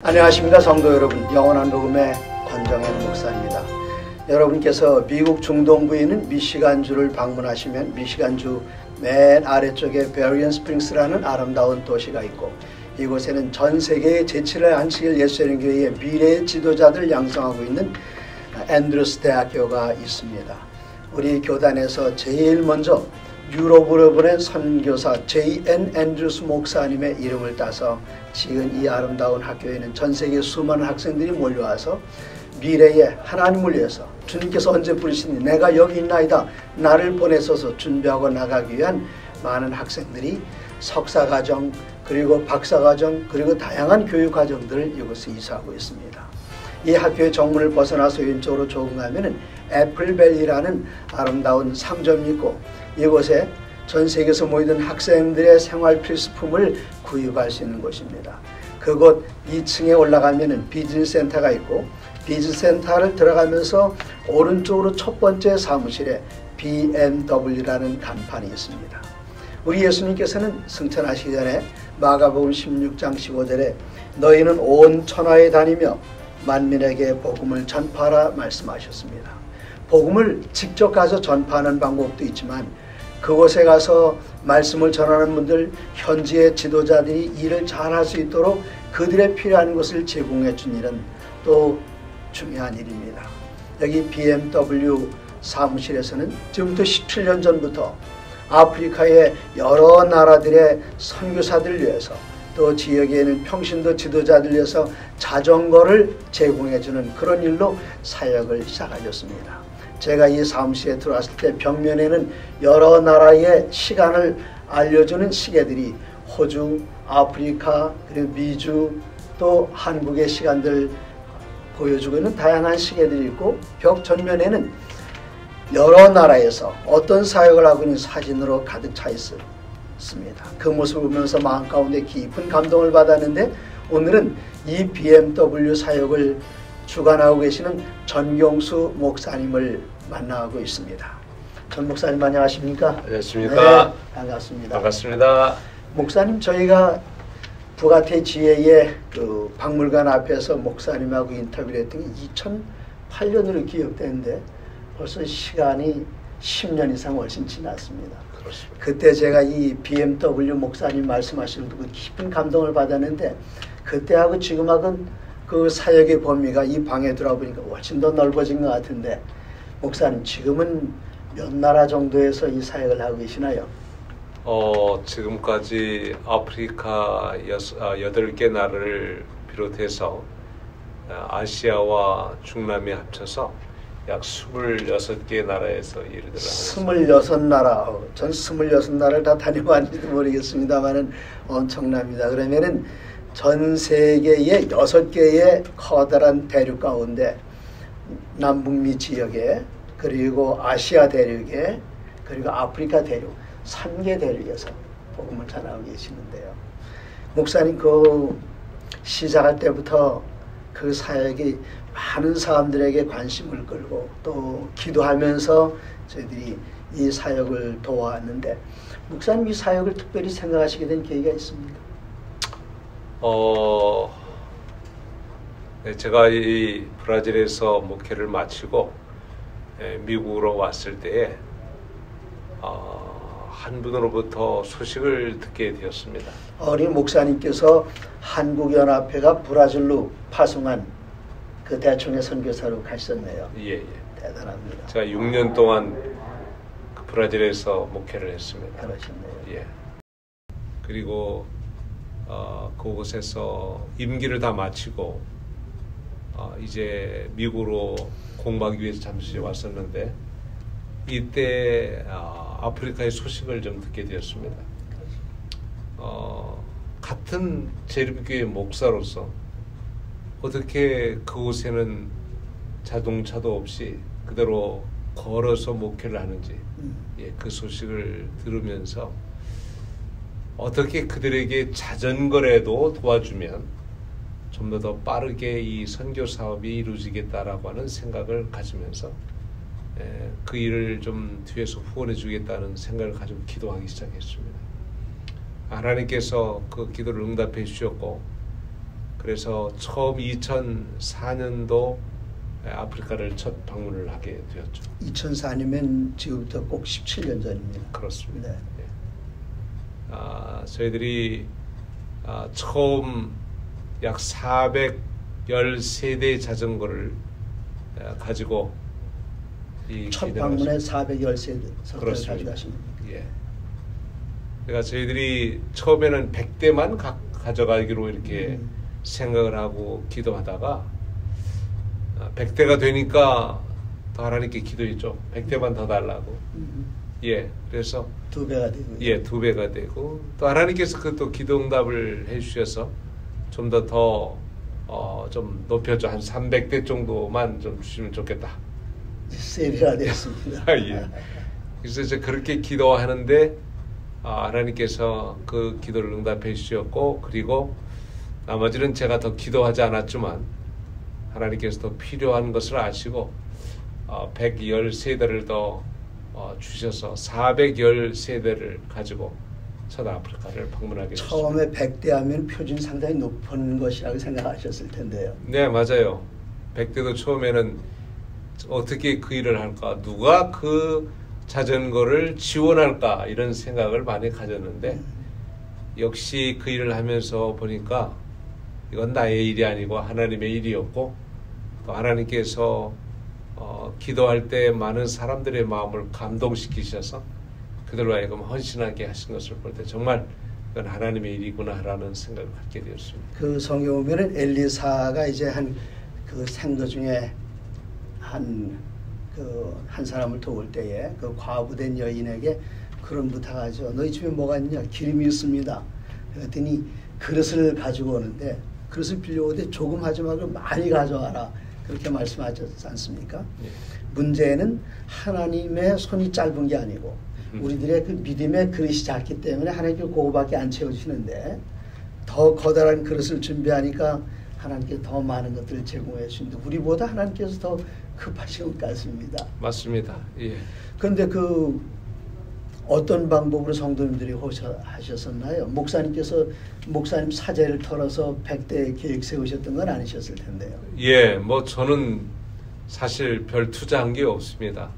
안녕하십니까 성도 여러분, 영원한 복음의 권정현 목사입니다. 여러분께서 미국 중동부에 있는 미시간주를 방문하시면 미시간주 맨 아래쪽에 베리언 스프링스라는 아름다운 도시가 있고, 이곳에는 전 세계의 제7회 안식일 예수님 교회의 미래의 지도자들 양성하고 있는 앤드루스 대학교가 있습니다. 우리 교단에서 제일 먼저 유럽으로 보낸 선교사 J.N. 앤드루스 목사님의 이름을 따서 지은 이 아름다운 학교에는 전 세계 수많은 학생들이 몰려와서 미래에 하나님을 위해서 주님께서 언제 부르시니 내가 여기 있나이다, 나를 보내소서 준비하고 나가기 위한 많은 학생들이 석사과정 그리고 박사과정 그리고 다양한 교육과정들을 이곳에 이수하고 있습니다. 이 학교의 정문을 벗어나서 왼쪽으로 조금 가면은 애플밸리라는 아름다운 상점이 있고, 이곳에 전 세계에서 모이던 학생들의 생활 필수품을 구입할 수 있는 곳입니다. 그곳 2층에 올라가면은 비즈니스 센터가 있고, 비즈니스 센터를 들어가면서 오른쪽으로 첫 번째 사무실에 BMW라는 간판이 있습니다. 우리 예수님께서는 승천하시기 전에 마가복음 16장 15절에 너희는 온 천하에 다니며 만민에게 복음을 전파하라 말씀하셨습니다. 복음을 직접 가서 전파하는 방법도 있지만, 그곳에 가서 말씀을 전하는 분들, 현지의 지도자들이 일을 잘할 수 있도록 그들의 필요한 것을 제공해 준 일은 또 중요한 일입니다. 여기 BMW 사무실에서는 지금부터 17년 전부터 아프리카의 여러 나라들의 선교사들을 위해서, 또 지역에는 평신도 지도자들 위해서 자전거를 제공해주는 그런 일로 사역을 시작하셨습니다. 제가 이 사무실에 들어왔을 때 벽면에는 여러 나라의 시간을 알려주는 시계들이 호주, 아프리카, 그리고 미주, 또 한국의 시간들 보여주고 있는 다양한 시계들이 있고, 벽 전면에는 여러 나라에서 어떤 사역을 하고 있는 사진으로 가득 차 있습니다. 그 모습을 보면서 마음 가운데 깊은 감동을 받았는데, 오늘은 이 BMW 사역을 주관하고 계시는 전경수 목사님을 만나고 있습니다. 전 목사님 안녕하십니까? 안녕하십니까? 네, 반갑습니다. 반갑습니다. 목사님, 저희가 부가테 지혜의 그 박물관 앞에서 목사님하고 인터뷰를 했던 게 2008년으로 기억되는데 벌써 시간이 10년 이상 훨씬 지났습니다. 그렇습니다. 그때 제가 이 BMW 목사님 말씀하시는 그 깊은 감동을 받았는데, 그때하고 지금하고는 그 사역의 범위가 이 방에 들어보니까 훨씬 더 넓어진 것 같은데, 목사님 지금은 몇 나라 정도에서 이 사역을 하고 계시나요? 지금까지 아프리카 8개 나라를 비롯해서 아시아와 중남미 합쳐서 약 26개 나라에서 일을 하고 있습니다. 26나라, 전 26나라를 다 다녀봤는지도 모르겠습니다만은 엄청납니다. 그러면은 전 세계의 6개의 커다란 대륙 가운데 남북미 지역에, 그리고 아시아 대륙에, 그리고 아프리카 대륙 3개 대륙에서 복음을 전하고 계시는데요. 목사님 그 시작할 때부터 그 사역이 많은 사람들에게 관심을 끌고 또 기도하면서 저희들이 이 사역을 도와왔는데, 목사님 이 사역을 특별히 생각하시게 된 계기가 있습니다. 네, 제가 이 브라질에서 목회를 마치고 미국으로 왔을 때에 한 분으로부터 소식을 듣게 되었습니다. 우리 목사님께서 한국연합회가 브라질로 파송한 그 대충의 선교사로 가셨네요. 예. 대단합니다. 제가 6년 동안 그 브라질에서 목회를 했습니다. 그러셨네요. 예. 그리고 그곳에서 임기를 다 마치고 이제 미국으로 공부하기 위해서 잠시 왔었는데, 이때 아프리카의 소식을 좀 듣게 되었습니다. 같은 재림교회 목사로서 어떻게 그곳에는 자동차도 없이 그대로 걸어서 목회를 하는지, 그 소식을 들으면서 어떻게 그들에게 자전거라도 도와주면 좀 더 빠르게 이 선교 사업이 이루어지겠다라고 하는 생각을 가지면서 그 일을 좀 뒤에서 후원해 주겠다는 생각을 가지고 기도하기 시작했습니다. 하나님께서 그 기도를 응답해 주셨고, 그래서 처음 2004년도 아프리카를 첫 방문을 하게 되었죠. 2004년이면 지금부터 꼭 17년 전입니다. 그렇습니다. 네. 저희들이 처음 약 413대의 자전거를 가지고 첫 방문에 413대를 가져가십니다. 예. 그러니까 저희들이 처음에는 100대만 가져가기로 이렇게 생각을 하고 기도하다가 100대가 되니까 더 하나님께 기도했죠. 100대만 더 달라고. 예, 그래서 2배가 되고. 예, 2배가 되고 또 하나님께서 그 또 기도 응답을 해주셔서 좀 좀 높여줘. 한 300대 정도만 좀 주시면 좋겠다. 3배가 됐습니다. 예. 그래서 이제 그렇게 기도하는데 하나님께서 그 기도를 응답해 주셨고, 그리고 나머지는 제가 더 기도하지 않았지만 하나님께서 더 필요한 것을 아시고 113대를 더 주셔서 413대를 가지고 첫 아프리카를 방문하게 됐습니다. 처음에 100대 하면 표준이 상당히 높은 것이라고 생각하셨을 텐데요. 네, 맞아요. 100대도 처음에는 어떻게 그 일을 할까, 누가 그 자전거를 지원할까, 이런 생각을 많이 가졌는데 역시 그 일을 하면서 보니까 이건 나의 일이 아니고 하나님의 일이었고, 또 하나님께서 기도할 때 많은 사람들의 마음을 감동시키셔서 그들로 하여금 헌신하게 하신 것을 볼 때 정말 이건 하나님의 일이구나라는 생각을 갖게 되었습니다. 그 성경에 보면은 엘리사가 이제 그 생도 중에 한 사람을 도울 때에 그 과부된 여인에게 그런 부탁하죠. 너희 집에 뭐가 있냐? 기름이 있습니다. 그랬더니 그릇을 가지고 오는데 그릇을 빌려오되 조금 하지 말고 많이 가져와라. 그렇게 말씀하셨지 않습니까? 예. 문제는 하나님의 손이 짧은 게 아니고 우리들의 그 믿음의 그릇이 작기 때문에 하나님께 그거밖에 안 채워주시는데 더 커다란 그릇을 준비하니까 하나님께서 더 많은 것들을 제공해 주시는데 우리보다 하나님께서 더 급하신 것 같습니다. 맞습니다. 예. 그런데 그 어떤 방법으로 성도님들이 하셨었나요? 목사님 사제를 털어서 100대 계획 세우셨던 건 아니셨을 텐데요. 예, 뭐 저는 사실 별 투자한 게 없습니다.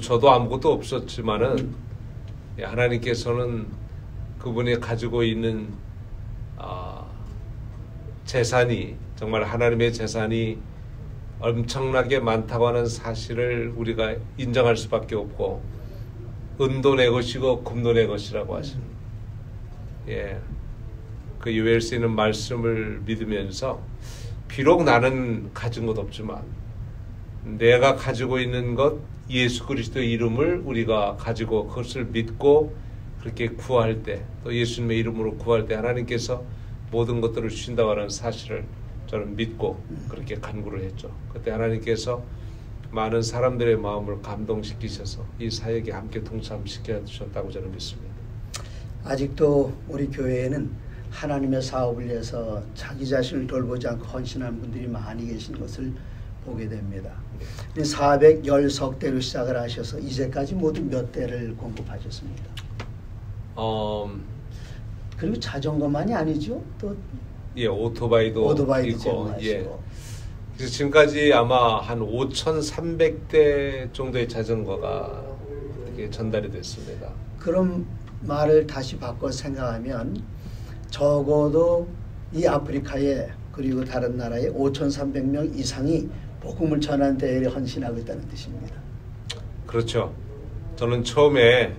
저도 아무것도 없었지만은 하나님께서는 그분이 가지고 있는 재산이, 정말 하나님의 재산이 엄청나게 많다고 하는 사실을 우리가 인정할 수밖에 없고, 은도 내 것이고 금도 내 것이라고 하십니다. 예, 그 요엘 쓰이는 말씀을 믿으면서 비록 나는 가진 것 없지만 내가 가지고 있는 것, 예수 그리스도의 이름을 우리가 가지고 그것을 믿고 그렇게 구할 때, 또 예수님의 이름으로 구할 때 하나님께서 모든 것들을 주신다고 하는 사실을 저는 믿고 그렇게 간구를 했죠. 그때 하나님께서 많은 사람들의 마음을 감동시키셔서 이 사역에 함께 동참시켜 주셨다고 저는 믿습니다. 아직도 우리 교회에는 하나님의 사업을 위해서 자기 자신을 돌보지 않고 헌신하는 분들이 많이 계신 것을 보게 됩니다. 410석대로 시작을 하셔서 이제까지 모두 몇 대를 공급하셨습니까? 그리고 자전거만이 아니죠? 또 예, 오토바이도 있고, 예. 그래서 지금까지 아마 한 5,300대 정도의 자전거가 이렇게 전달이 됐습니다. 그럼 말을 다시 바꿔 생각하면 적어도 이 아프리카에 그리고 다른 나라에 5,300명 이상이 복음을 전하는 데에 헌신하고 있다는 뜻입니다. 그렇죠. 저는 처음에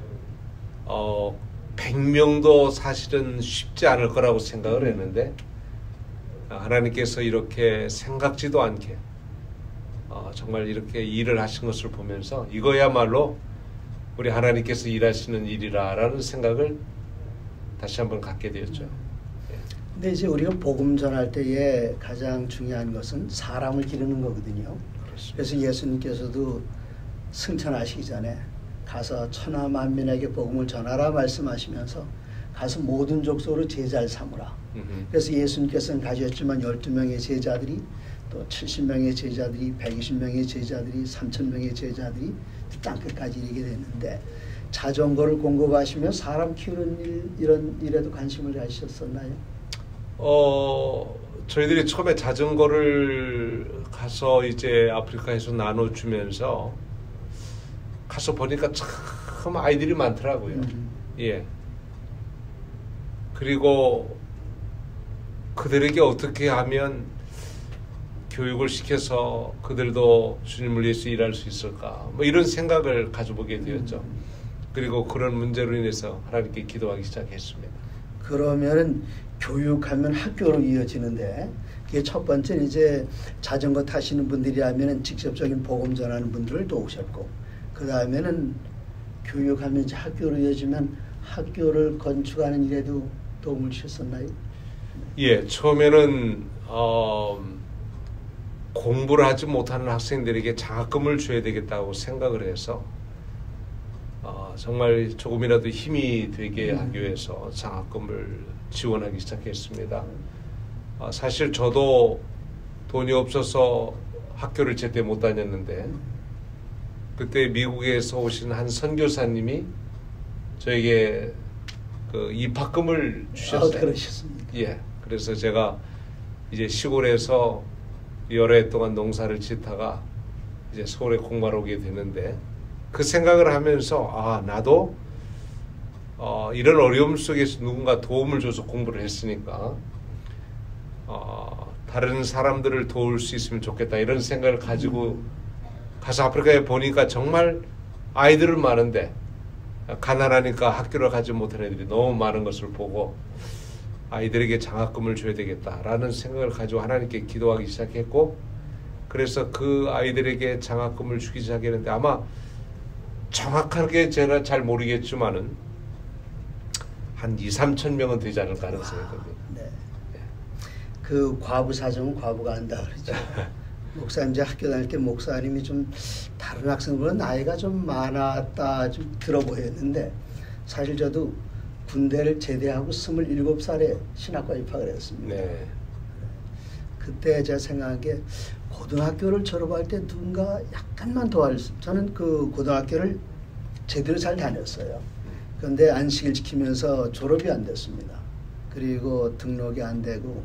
100명도 사실은 쉽지 않을 거라고 생각을 했는데 하나님께서 이렇게 생각지도 않게 정말 이렇게 일을 하신 것을 보면서 이거야말로 우리 하나님께서 일하시는 일이라는 생각을 다시 한번 갖게 되었죠. 근데 이제 우리가 복음 전할 때에 가장 중요한 것은 사람을 기르는 거거든요. 그렇습니다. 그래서 예수님께서도 승천하시기 전에 가서 천하 만민에게 복음을 전하라 말씀하시면서 가서 모든 족속으로 제자를 삼으라. 그래서 예수님께서는 가셨지만 12명의 제자들이, 또 70명의 제자들이, 120명의 제자들이, 3,000명의 제자들이 땅끝까지 이르게 됐는데, 자전거를 공급하시며 사람 키우는 이런 일에도 관심을 가지셨었나요? 저희들이 처음에 자전거를 가서 이제 아프리카에서 나눠주면서 가서 보니까 참 아이들이 많더라고요. 예. 그리고 그들에게 어떻게 하면 교육을 시켜서 그들도 주님을 위해서 일할 수 있을까? 뭐 이런 생각을 가져보게 되었죠. 그리고 그런 문제로 인해서 하나님께 기도하기 시작했습니다. 그러면은 교육하면 학교로 이어지는데 그게 첫 번째는 이제 자전거 타시는 분들이라면은 직접적인 복음 전하는 분들을 도우셨고 그 다음에는 교육하면 이제 학교로 이어지면 학교를 건축하는 일에도 도움을 주셨었나요? 예, 처음에는 공부를 하지 못하는 학생들에게 장학금을 줘야 되겠다고 생각을 해서 정말 조금이라도 힘이 되게 하기 위해서 장학금을 지원하기 시작했습니다. 사실 저도 돈이 없어서 학교를 제때 못 다녔는데 그때 미국에서 오신 한 선교사님이 저에게 그 입학금을 주셨어요. 그러셨습니다. 예, 그래서 제가 이제 시골에서 여러 해 동안 농사를 짓다가 이제 서울에 공부하러 오게 되는데 그 생각을 하면서 나도 이런 어려움 속에서 누군가 도움을 줘서 공부를 했으니까 다른 사람들을 도울 수 있으면 좋겠다 이런 생각을 가지고 가서 아프리카에 보니까 정말 아이들은 많은데 가난하니까 학교를 가지 못한 애들이 너무 많은 것을 보고 아이들에게 장학금을 줘야 되겠다라는 생각을 가지고 하나님께 기도하기 시작했고 그래서 그 아이들에게 장학금을 주기 시작했는데 아마 정확하게 제가 잘 모르겠지만은 한 2,3천 명은 되지 않을까 하는 생각이 듭니다. 네. 그 과부 사정은 과부가 안다 그러죠. 목사님 이제 학교 다닐 때 목사님이 좀 다른 학생보다 나이가 좀 많았다 좀 들어 보였는데 사실 저도 군대를 제대하고 27살에 신학과 입학을 했습니다. 네. 그때 제가 생각한 게 고등학교를 졸업할 때 누군가 약간만 도와줬으면 저는 그 고등학교를 제대로 잘 다녔어요. 그런데 안식일 지키면서 졸업이 안 됐습니다. 그리고 등록이 안 되고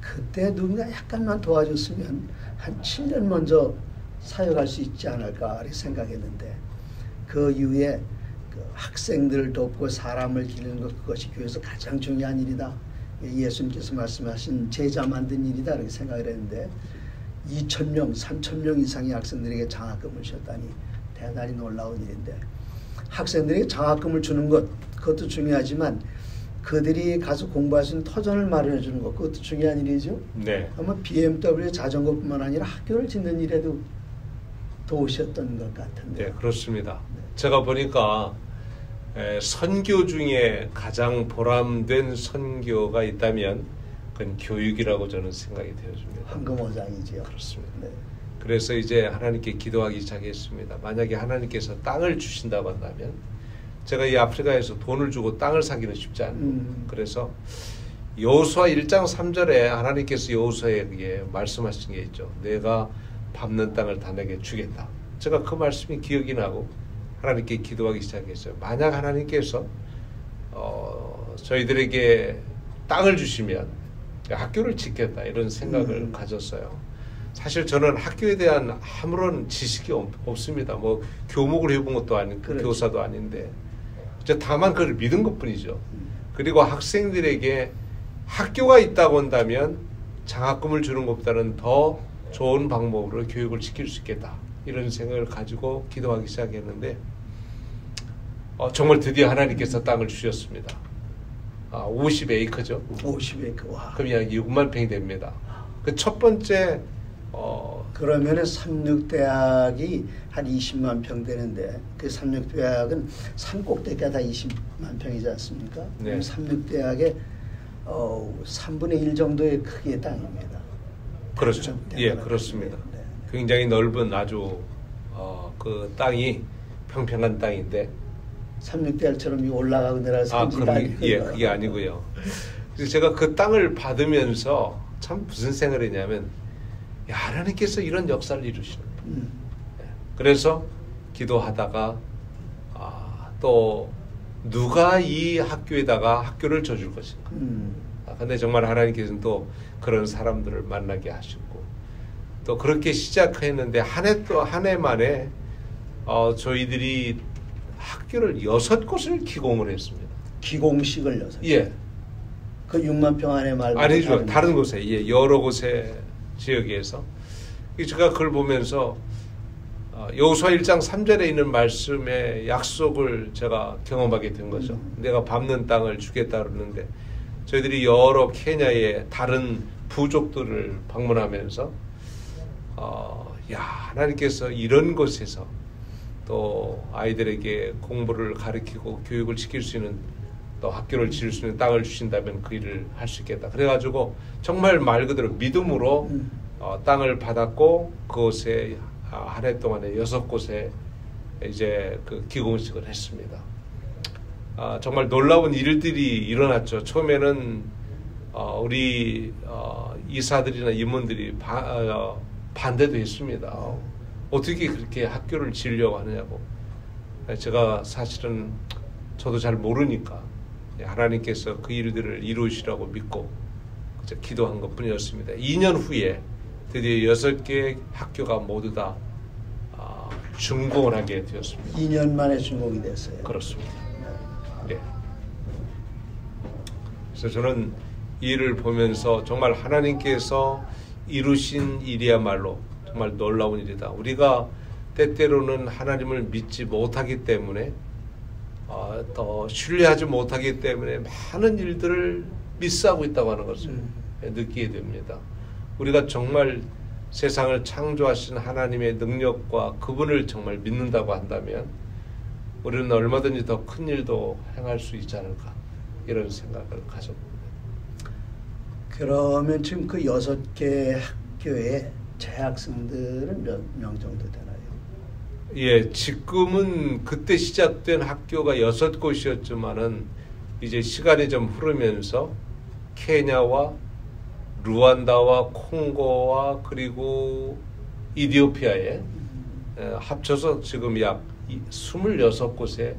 그때 누군가 약간만 도와줬으면 한 7년 먼저 사역할 수 있지 않을까 이렇게 생각했는데 그 이후에 그 학생들을 돕고 사람을 기르는 것 그것이 교회에서 가장 중요한 일이다. 예수님께서 말씀하신 제자 만든 일이다 이렇게 생각을 했는데 2,000명, 3,000명 이상의 학생들에게 장학금을 주셨다니 대단히 놀라운 일인데 학생들에게 장학금을 주는 것 그것도 중요하지만 그들이 가서 공부할 수 있는 터전을 마련해 주는 것 그것도 중요한 일이죠. 네. 아마 BMW 자전거뿐만 아니라 학교를 짓는 일에도 도우셨던 것 같은데. 네, 그렇습니다. 제가 보니까 선교 중에 가장 보람된 선교가 있다면 그건 교육이라고 저는 생각이 되어집니다. 황금어장이지요. 그렇습니다. 네. 그래서 이제 하나님께 기도하기 시작했습니다. 만약에 하나님께서 땅을 주신다고 한다면 제가 이 아프리카에서 돈을 주고 땅을 사기는 쉽지 않고 그래서 여호수아 1장 3절에 하나님께서 여호수아에게 말씀하신 게 있죠. 내가 밟는 땅을 다 내게 주겠다. 제가 그 말씀이 기억이 나고 하나님께 기도하기 시작했어요. 만약 하나님께서 저희들에게 땅을 주시면 학교를 짓겠다 이런 생각을 가졌어요. 사실 저는 학교에 대한 아무런 지식이 없습니다. 뭐 교목을 해본 것도 아니고 그렇죠. 교사도 아닌데 다만 그걸 믿은 것뿐이죠. 그리고 학생들에게 학교가 있다고 한다면 장학금을 주는 것보다는 더 좋은 방법으로 교육을 시킬 수 있겠다 이런 생각을 가지고 기도하기 시작했는데 정말 드디어 하나님께서 땅을 주셨습니다. 50에이커죠. 50에이커. 와. 그럼 약 6만 평이 됩니다. 그 첫 번째 그러면은 삼육대학이 한 20만 평 되는데 그 삼육대학은 산꼭대기가 다 20만 평이지 않습니까? 네. 삼육대학의 3분의 1 정도의 크기의 땅입니다. 그렇죠. 예, 그렇습니다. 네. 굉장히 넓은 아주 그 땅이 평평한 땅인데 삼육대학처럼 올라가고 내려가는 산지가 아니고요. 예, 그게 아니고요. 그래서 제가 그 땅을 받으면서 참 무슨 생각을 했냐면 야, 하나님께서 이런 역사를 이루시는 거예요. 그래서 기도하다가 또 누가 이 학교에다가 학교를 져줄 것인가 근데 정말 하나님께서는 또 그런 사람들을 만나게 하셨고 또 그렇게 시작했는데 한 해 만에 저희들이 학교를 6곳을 기공을 했습니다. 기공식을 6곳? 예. 그 6만 평 안에 말고 아니죠. 다른 곳에, 예, 여러 곳의 지역에서. 제가 그걸 보면서 여호수아 1장 3절에 있는 말씀의 약속을 제가 경험하게 된 거죠. 내가 밟는 땅을 주겠다 그러는데 저희들이 여러 케냐의 다른 부족들을 방문하면서 하나님께서 이런 곳에서 또 아이들에게 공부를 가르치고 교육을 시킬 수 있는 또 학교를 지을 수 있는 땅을 주신다면 그 일을 할 수 있겠다. 그래가지고 정말 말 그대로 믿음으로 땅을 받았고 그곳에 한 해 동안에 6곳에 이제 그 기공식을 했습니다. 정말 놀라운 일들이 일어났죠. 처음에는 우리 이사들이나 임원들이 반대도 했습니다. 어떻게 그렇게 학교를 지으려고 하느냐고. 제가 사실은 저도 잘 모르니까 하나님께서 그 일들을 이루시라고 믿고 기도한 것 뿐이었습니다. 2년 후에 드디어 6개의 학교가 모두 다 준공을 하게 되었습니다. 2년 만에 준공이 됐어요. 그렇습니다. 네. 그래서 저는 이 일을 보면서 정말 하나님께서 이루신 일이야말로 정말 놀라운 일이다. 우리가 때때로는 하나님을 믿지 못하기 때문에 더 신뢰하지 못하기 때문에 많은 일들을 미스하고 있다고 하는 것을 느끼게 됩니다. 우리가 정말 세상을 창조하신 하나님의 능력과 그분을 정말 믿는다고 한다면 우리는 얼마든지 더 큰 일도 행할 수 있지 않을까 이런 생각을 가졌습니다. 그러면 지금 그 6개 학교에 재학생들은 몇 명 정도 되나요? 예, 지금은 그때 시작된 학교가 6곳이었지만은 이제 시간이 좀 흐르면서 케냐와 루안다와 콩고와 그리고 이디오피아에 합쳐서 지금 약 26곳의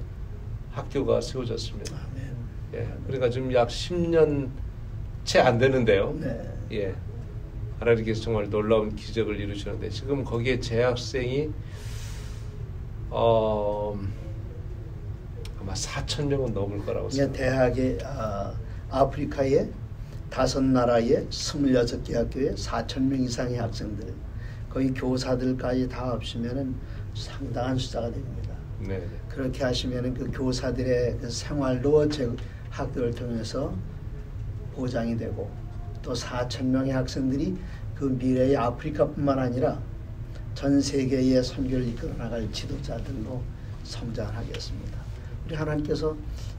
학교가 세워졌습니다. 예, 그러니까 지금 약 10년 채 안 되는데요. 네. 예, 하나님께서 정말 놀라운 기적을 이루시는데 지금 거기에 재학생이 아마 4,000명은 넘을 거라고 생각합니다. 대학에 아프리카의 5나라의 26개 학교에 4,000명 이상의 학생들, 거기 교사들까지 다 합치면은 상당한 숫자가 됩니다. 네. 그렇게 하시면은 그 교사들의 그 생활도 학교를 통해서 보장이 되고 또 4,000명의 학생들이 그 미래의 아프리카뿐만 아니라 전 세계의 선교를 이끌어 나갈 지도자들로 성장하겠습니다. 우리 하나님께서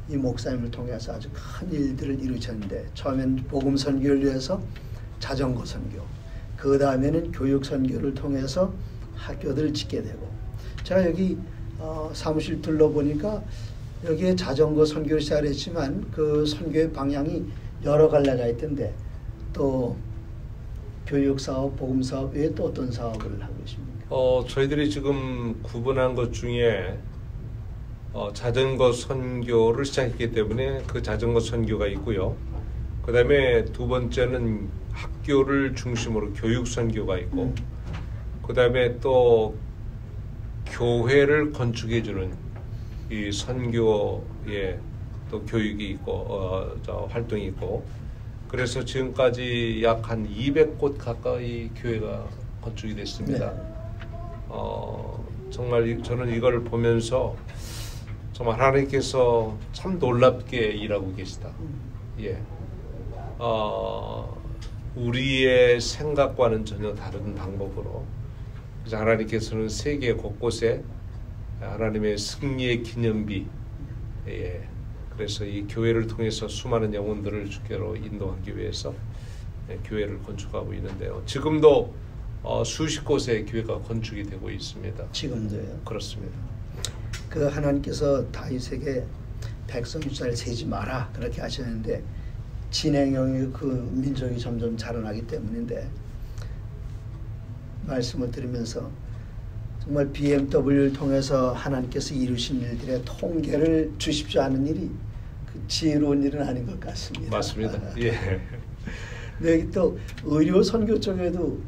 이 목사님을 통해서 아주 큰 일들을 이루셨는데 처음엔 복음 선교를 위해서 자전거 선교, 그 다음에는 교육 선교를 통해서 학교들을 짓게 되고 제가 여기 사무실 둘러보니까 여기에 자전거 선교를 시작했지만 그 선교의 방향이 여러 갈래가 있던데 또 교육사업, 복음사업 외에 또 어떤 사업을 하고 계십니까? 저희들이 지금 구분한 것 중에 자전거 선교를 시작했기 때문에 그 자전거 선교가 있고요. 그 다음에 두 번째는 학교를 중심으로 교육 선교가 있고 그 다음에 또 교회를 건축해주는 이 선교의 또 교육이 있고 활동이 있고 그래서 지금까지 약 한 200곳 가까이 교회가 건축이 됐습니다. 네. 정말 저는 이걸 보면서 정말 하나님께서 참 놀랍게 일하고 계시다. 예. 우리의 생각과는 전혀 다른 방법으로 그래서 하나님께서는 세계 곳곳에 하나님의 승리의 기념비, 예. 그래서 이 교회를 통해서 수많은 영혼들을 주께로 인도하기 위해서 교회를 건축하고 있는데요. 지금도 수십 곳의 교회가 건축이 되고 있습니다. 지금도요? 그렇습니다. 그 하나님께서 다윗에게 백성 숫자를 세지 마라 그렇게 하셨는데 진행형의 그 민족이 점점 자라나기 때문인데 말씀을 들으면서 정말 BMW를 통해서 하나님께서 이루신 일들의 통계를 주십시오 하는 일이 그 지혜로운 일은 아닌 것 같습니다. 맞습니다. 예. 네, 여기 또 의료 선교 쪽에도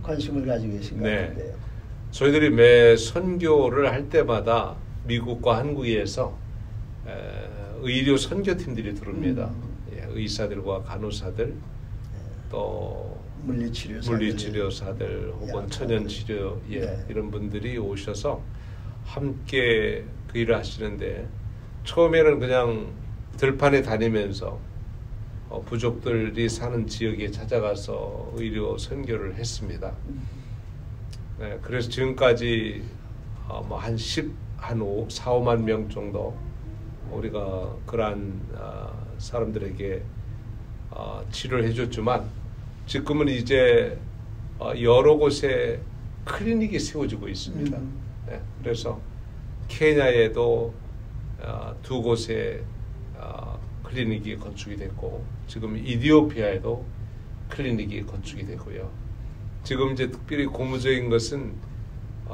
관심을 가지고 계신 것 네. 같은데요. 저희들이 매 선교를 할 때마다 미국과 한국에서 의료 선교팀들이 들어옵니다. 예, 의사들과 간호사들, 또 물리치료사들 혹은 천연치료 이런 분들이 오셔서 함께 그 일을 하시는데, 처음에는 그냥 들판에 다니면서 부족들이 사는 지역에 찾아가서 의료 선교를 했습니다. 네, 그래서 지금까지 한 4, 5만 명 정도 우리가 그러한 사람들에게 치료를 해줬지만, 지금은 이제 여러 곳에 클리닉이 세워지고 있습니다. 네, 그래서 케냐에도 2곳에 클리닉이 건축이 됐고, 지금 이디오피아에도 클리닉이 건축이 되고요. 지금 이제 특별히 고무적인 것은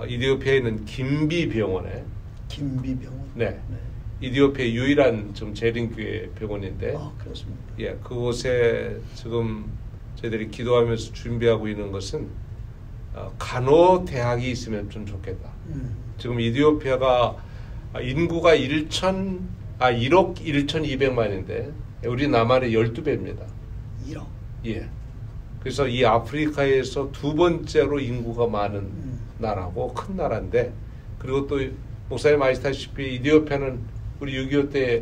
이디오피아에 있는 김비 병원에, 네, 이디오피아 유일한 좀 재림교회 병원인데, 그렇습니다. 예, 그곳에 지금 저희들이 기도하면서 준비하고 있는 것은 간호 대학이 있으면 좀 좋겠다. 지금 이디오피아가 인구가 1억 1,200만인데 우리 남한의 12배입니다. 1억. 예. 그래서 이 아프리카에서 두 번째로 인구가 많은 나라고 큰 나라인데, 그리고 또 목사님 아시다시피 이디오피아는 우리 6.25 때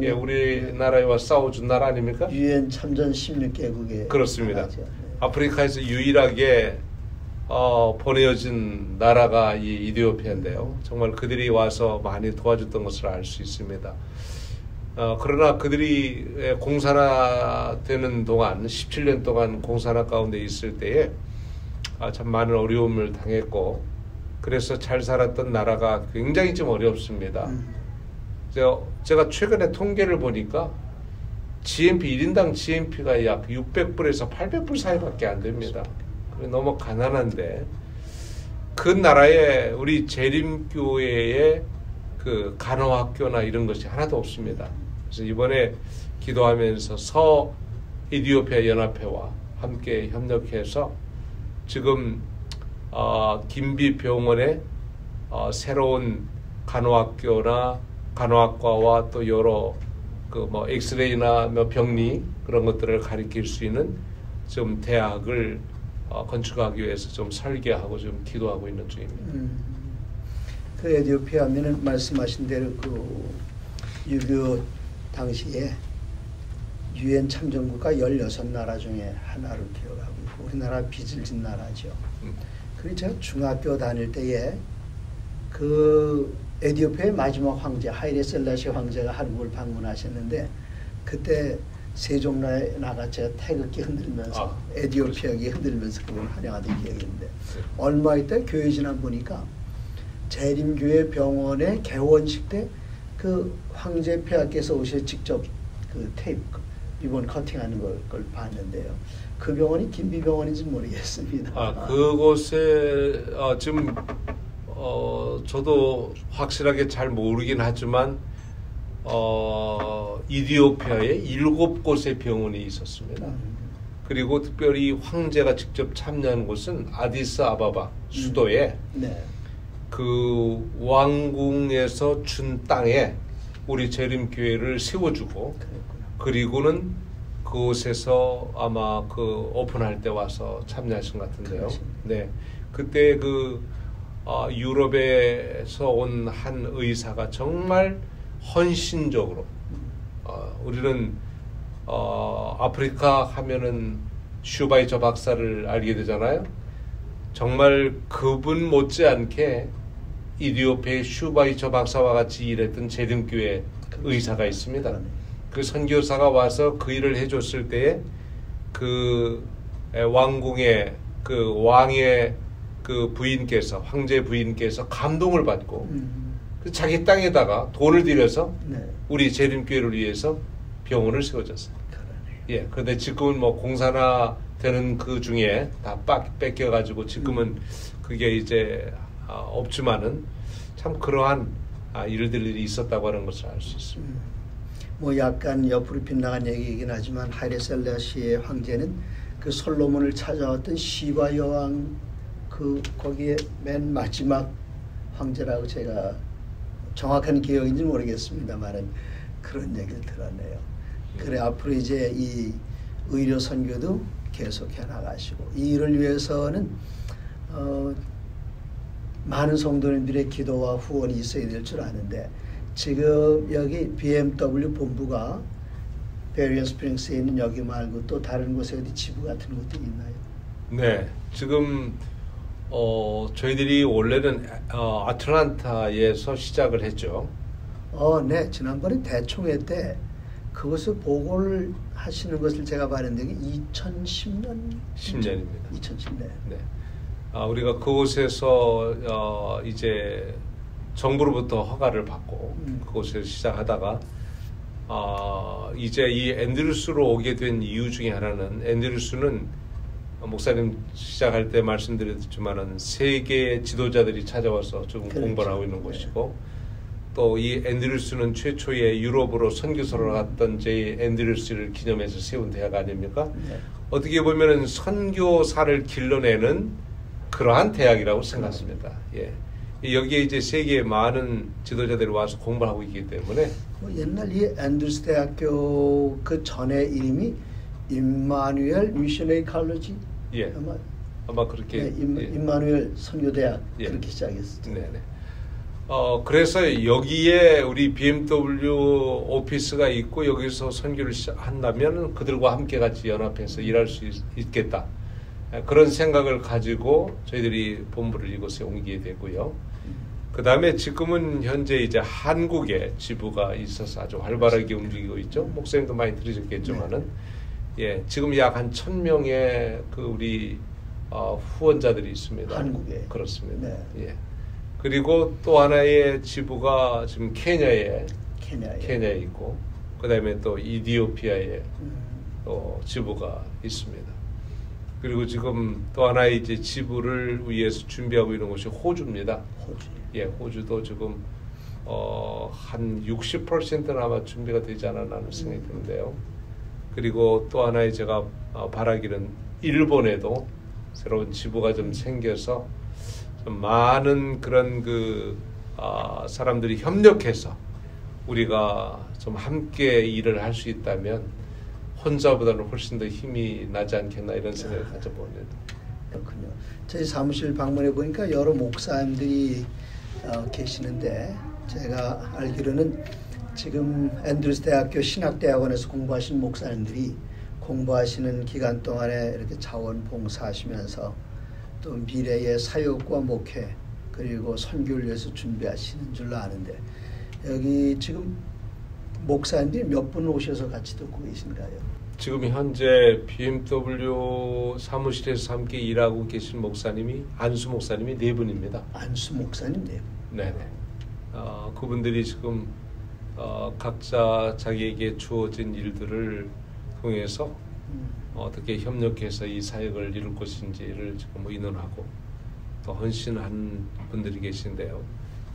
예, 우리나라와 싸워준 나라 아닙니까? 유엔 참전 16개국에 그렇습니다. 네. 아프리카에서 유일하게 보내어진 나라가 이 이디오피아인데요. 정말 그들이 와서 많이 도와줬던 것을 알 수 있습니다. 그러나 그들이 공산화 되는 동안 17년 동안 공산화 가운데 있을 때에 참 많은 어려움을 당했고, 그래서 잘 살았던 나라가 굉장히 좀 어렵습니다. 제가 최근에 통계를 보니까 GNP 1인당 GNP가 약 600불에서 800불 사이밖에 안 됩니다. 너무 가난한데, 그 나라에 우리 재림교회의 그 간호학교나 이런 것이 하나도 없습니다. 그래서 이번에 기도하면서 서이디오피아 연합회와 함께 협력해서 지금 김비 병원에 새로운 간호학교나 간호학과와 또 여러 그 뭐 엑스레이나 뭐 병리 그런 것들을 가르칠 수 있는 좀 대학을 건축하기 위해서 좀 설계하고 좀 기도하고 있는 중입니다. 그 에티오피아 하면은 말씀하신 대로 그 6.25 당시에 유엔 참전국가 16나라 중에 하나로 기억하고 있고, 우리나라 빚을 진 나라죠. 그리고 제가 중학교 다닐 때에 그 에티오피아의 마지막 황제 하이레 셀라시 황제가 한국을 방문하셨는데, 그때 세종나라가 제가 태극기 흔들면서 에티오피아기 흔들면서 그걸 환영하던 기억이 있는데, 얼마 있다 교회 지나 보니까 재림교회 병원의 개원식 때 그 황제 폐하께서 오셔서 직접 그 테이프 리본 커팅하는 걸 봤는데요. 그 병원이 김비병원인지 모르겠습니다. 그곳에 지금 저도 확실하게 잘 모르긴 하지만 이디오피아에 7곳의 병원이 있었습니다. 그리고 특별히 황제가 직접 참여한 곳은 아디스아바바 수도에 그 왕궁에서 준 땅에 우리 재림교회를 세워주고, 그리고는 그곳에서 아마 그 오픈할 때 와서 참여하신 것 같은데요. 네, 그때 그 유럽에서 온 한 의사가 정말 헌신적으로, 우리는 아프리카 하면은 슈바이처 박사를 알게 되잖아요. 정말 그분 못지않게 이디오피아의 슈바이처 박사와 같이 일했던 재림교회 의사가 있습니다. 그 선교사가 와서 그 일을 해줬을 때에 그 왕궁의 그 왕의 그 부인께서, 황제 부인께서 감동을 받고 그 자기 땅에다가 돈을 들여서 우리 재림교회를 위해서 병원을 세워줬어요. 예, 그런데 지금은 뭐 공산화 되는 그 중에 다 뺏겨가지고 지금은 그게 이제 없지만은 참 그러한 일들이 있었다고 하는 것을 알 수 있습니다. 뭐 약간 옆으로 빗나간 얘기이긴 하지만 하일레 셀라시의 황제는 그 솔로몬을 찾아왔던 시바 여왕 거기에 맨 마지막 황제라고 제가 정확한 기억인지 모르겠습니다만은 그런 얘기를 들었네요. 그래 앞으로 이제 이 의료 선교도 계속해 나가시고 이 일을 위해서는 많은 성도님들의 기도와 후원이 있어야 될 줄 아는데 지금 여기 BMW 본부가 베리언 스프링스에 있는 여기 말고 또 다른 곳에 어디 지부 같은 것도 있나요? 네, 지금 저희들이 원래는 아틀란타에서 시작을 했죠. 네, 지난번에 대총회 때 그것을 보고를 하시는 것을 제가 봤는데 2010년? 10년입니다. 2010년. 네. 우리가 그곳에서 이제 정부로부터 허가를 받고 그곳에서 시작하다가 이제 이 앤드루스로 오게 된 이유 중에 하나는 앤드루스는 목사님 시작할 때 말씀드렸지만은 세계 지도자들이 찾아와서 지금 그렇죠. 공부를 하고 있는 곳이고 또 이 앤드루스는 최초의 유럽으로 선교사로 갔던 제 앤드루스를 기념해서 세운 대학 아닙니까? 네. 어떻게 보면은 선교사를 길러내는 그러한 대학이라고 생각합니다. 예. 여기에 이제 세계의 많은 지도자들이 와서 공부를 하고 있기 때문에 옛날 이 앤드루스 대학교 그 전에 이름이 임마누엘 미셔너리 칼리지 예. 아마 그렇게 네, 임마누엘 선교대학 예. 그렇게 시작했어요. 네네. 그래서 여기에 우리 BMW 오피스가 있고 여기서 선교를 한다면 그들과 함께 같이 연합해서 일할 수 있겠다. 그런 생각을 가지고 저희들이 본부를 이곳에 옮기게 되고요. 그 다음에 지금은 현재 이제 한국에 지부가 있어서 아주 활발하게 움직이고 있죠. 목사님도 많이 들으셨겠지만은, 예, 지금 약 한 1,000명의 그 우리 후원자들이 있습니다. 한국에. 그렇습니다. 네. 예. 그리고 또 하나의 지부가 지금 케냐에 있고, 그 다음에 또 이디오피아에 또 지부가 있습니다. 그리고 지금 또 하나의 이제 지부를 위해서 준비하고 있는 곳이 호주입니다. 호주. 예, 호주도 지금 한 60%는 아마 준비가 되지 않았나 하는 생각이 드는데요. 그리고 또 하나의 제가 바라기는 일본에도 새로운 지부가 좀 생겨서 좀 많은 그런 사람들이 협력해서 우리가 좀 함께 일을 할 수 있다면 혼자보다는 훨씬 더 힘이 나지 않겠나 이런 생각을 가져봅니다. 그렇군요. 저희 사무실 방문해 보니까 여러 목사님들이 계시는데 제가 알기로는 지금 앤드루스 대학교 신학대학원에서 공부하신 목사님들이 공부하시는 기간 동안에 이렇게 자원봉사하시면서 또 미래의 사역과 목회 그리고 선교를 위해서 준비하시는 줄로 아는데 여기 지금 목사님들이 몇 분 오셔서 같이 듣고 계신가요? 지금 현재 BMW 사무실에서 함께 일하고 계신 목사님이 안수 목사님이 4분입니다. 안수 목사님 4분. 네네. 그분들이 지금 각자 자기에게 주어진 일들을 통해서 어떻게 협력해서 이 사역을 이룰 것인지를 지금 의논하고 또 헌신한 분들이 계신데요.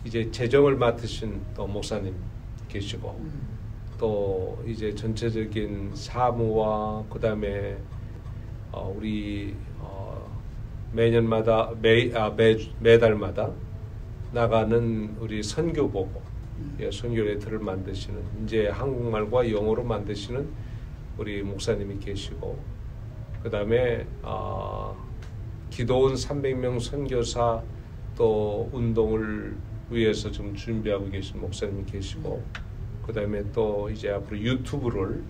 이제 재정을 맡으신 또 목사님 계시고 또 이제 전체적인 사무와 그 다음에 우리 매년마다 매달마다 나가는 우리 선교 보고 선교 레터를 만드시는 이제 한국말과 영어로 만드시는 우리 목사님이 계시고 그 다음에 기도원 300명 선교사 또 운동을 위해서 지금 준비하고 계신 목사님이 계시고 그 다음에 또 이제 앞으로 유튜브를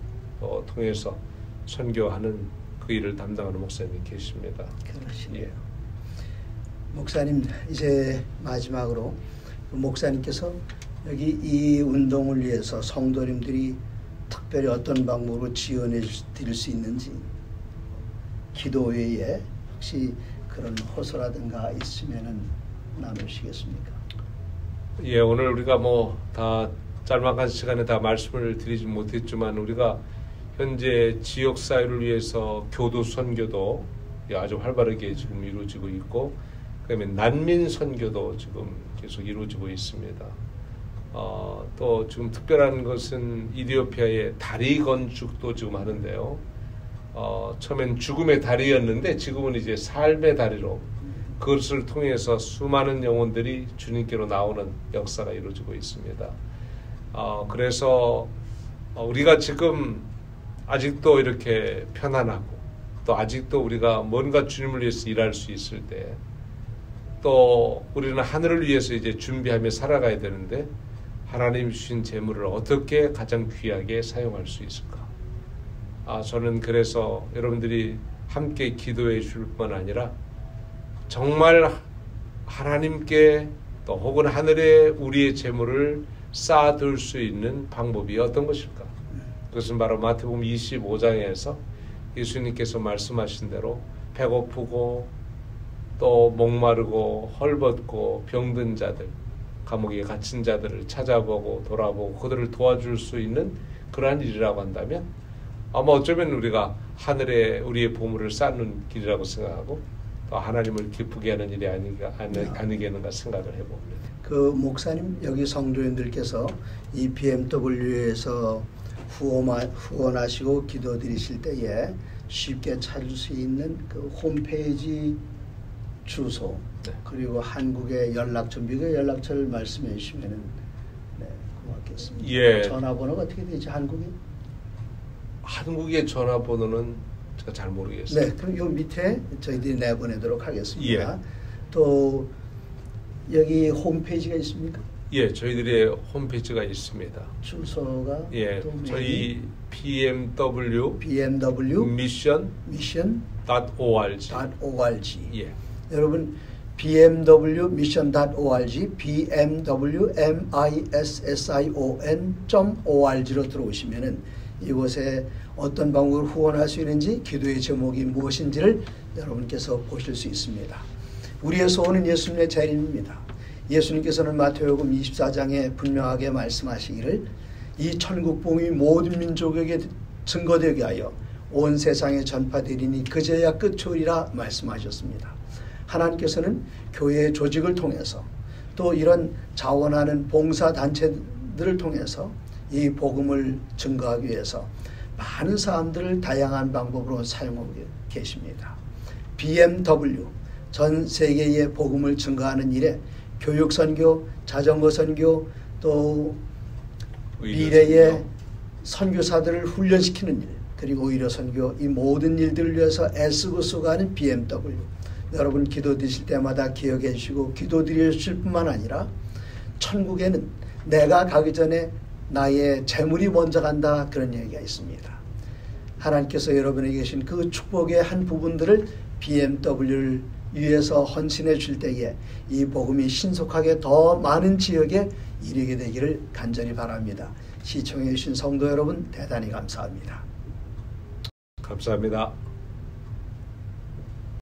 통해서 선교하는 그 일을 담당하는 목사님이 계십니다. 그러시네요. 예. 목사님 이제 마지막으로 목사님께서 여기 이 운동을 위해서 성도님들이 특별히 어떤 방법으로 지원해 드릴 수 있는지 기도 외에 혹시 그런 호소라든가 있으면은 나누시겠습니까? 예, 오늘 우리가 다 짤막한 시간에 다 말씀을 드리지 못했지만 우리가 현재 지역 사회를 위해서 교도 선교도 아주 활발하게 지금 이루어지고 있고 그다음에 난민 선교도 지금 계속 이루어지고 있습니다. 또 지금 특별한 것은 이디오피아의 다리 건축도 지금 하는데요. 처음엔 죽음의 다리였는데 지금은 이제 삶의 다리로 그것을 통해서 수많은 영혼들이 주님께로 나오는 역사가 이루어지고 있습니다. 그래서 우리가 지금 아직도 이렇게 편안하고 또 아직도 우리가 뭔가 주님을 위해서 일할 수 있을 때 또 우리는 하늘을 위해서 이제 준비하며 살아가야 되는데 하나님 주신 재물을 어떻게 가장 귀하게 사용할 수 있을까? 저는 그래서 여러분들이 함께 기도해 줄 뿐 아니라 정말 하나님께 또 혹은 하늘에 우리의 재물을 쌓아둘 수 있는 방법이 어떤 것일까? 그것은 바로 마태복음 25장에서 예수님께서 말씀하신 대로 배고프고 또 목마르고 헐벗고 병든 자들, 감옥에 갇힌 자들을 찾아보고 돌아보고 그들을 도와줄 수 있는 그러한 일이라고 한다면 아마 어쩌면 우리가 하늘에 우리의 보물을 쌓는 길이라고 생각하고 또 하나님을 기쁘게 하는 일이 아니겠는가 생각을 해봅니다. 그 목사님 여기 성도님들께서 이 BMW에서 후원하시고 기도드리실 때에 쉽게 찾을 수 있는 그 홈페이지 주소 그리고 한국의 연락처 연락처를 말씀해 주시면은 고맙겠습니다. 예. 전화번호가 어떻게 되지 한국의 전화번호는 제가 잘 모르겠어요. 네, 그럼 요 밑에 저희들이 내보내도록 하겠습니다. 예. 또 여기 홈페이지가 있습니까? 예, 저희들의 홈페이지가 있습니다. 주소가 예, 저희 BMW mission .org. 예. 여러분 BMW mission.org BMW mission.org로 들어오시면은 이곳에 어떤 방법으로 후원할 수 있는지 기도의 제목이 무엇인지를 여러분께서 보실 수 있습니다. 우리의 소원은 예수님의 재림입니다. 예수님께서는 마태복음 24장에 분명하게 말씀하시기를 이 천국 복음이 모든 민족에게 증거되게 하여 온 세상에 전파되리니 그제야 끝이오리라 말씀하셨습니다. 하나님께서는 교회의 조직을 통해서 또 이런 자원하는 봉사단체들을 통해서 이 복음을 증거하기 위해서 많은 사람들을 다양한 방법으로 사용하고 계십니다. BMW 전 세계의 복음을 증거하는 일에 교육선교, 자전거선교 또 미래의 선교사들을 훈련시키는 일 그리고 의료선교 이 모든 일들을 위해서 애쓰고 수고하는 BMW 여러분 기도 드실 때마다 기억해 주시고 기도 드리실 뿐만 아니라 천국에는 내가 가기 전에 나의 재물이 먼저 간다 그런 얘기가 있습니다. 하나님께서 여러분에게 계신 그 축복의 한 부분들을 BMW를 위해서 헌신해 줄 때에 이 복음이 신속하게 더 많은 지역에 이르게 되기를 간절히 바랍니다. 시청해 주신 성도 여러분 대단히 감사합니다. 감사합니다.